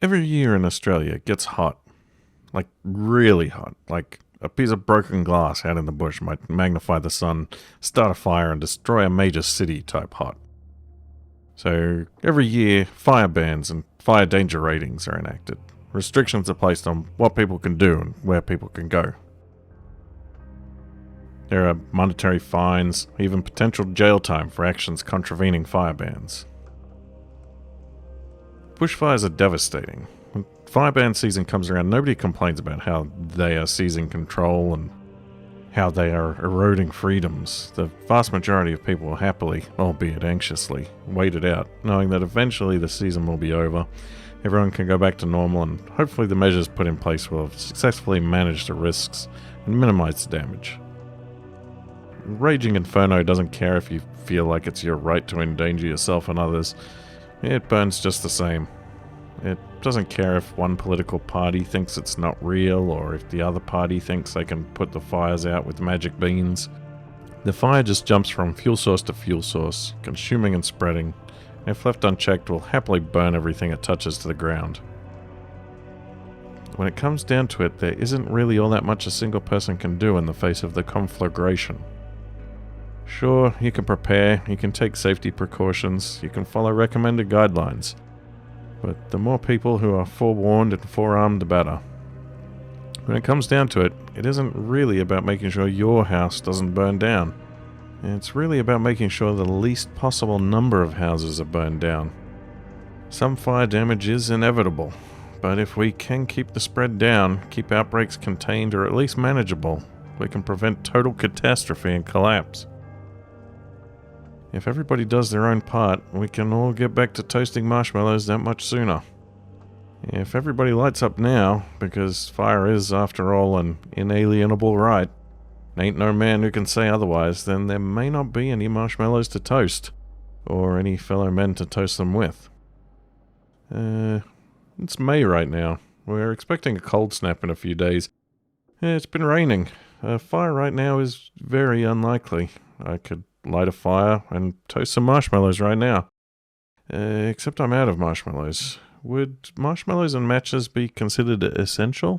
Every year in Australia it gets hot. Like, really hot. Like, a piece of broken glass out in the bush might magnify the sun, start a fire, and destroy a major city type hot. So, every year, fire bans and fire danger ratings are enacted. Restrictions are placed on what people can do and where people can go. There are monetary fines, even potential jail time for actions contravening fire bans. Bushfires are devastating. When fire ban season comes around, nobody complains about how they are seizing control and how they are eroding freedoms. The vast majority of people will happily, albeit anxiously, wait it out, knowing that eventually the season will be over, everyone can go back to normal, and hopefully the measures put in place will have successfully managed the risks and minimize the damage. Raging Inferno doesn't care if you feel like it's your right to endanger yourself and others. It burns just the same. It doesn't care if one political party thinks it's not real or if the other party thinks they can put the fires out with magic beans. The fire just jumps from fuel source to fuel source, consuming and spreading, and if left unchecked will happily burn everything it touches to the ground. When it comes down to it, there isn't really all that much a single person can do in the face of the conflagration. Sure, you can prepare, you can take safety precautions, you can follow recommended guidelines, but the more people who are forewarned and forearmed, the better. When it comes down to it, it isn't really about making sure your house doesn't burn down. It's really about making sure the least possible number of houses are burned down. Some fire damage is inevitable, but if we can keep the spread down, keep outbreaks contained or at least manageable, we can prevent total catastrophe and collapse. If everybody does their own part, we can all get back to toasting marshmallows that much sooner. If everybody lights up now, because fire is, after all, an inalienable right, and ain't no man who can say otherwise, then there may not be any marshmallows to toast, or any fellow men to toast them with. It's May right now. We're expecting a cold snap in a few days. It's been raining. A fire right now is very unlikely. I could light a fire and toast some marshmallows right now. Except I'm out of marshmallows. Would marshmallows and matches be considered essential?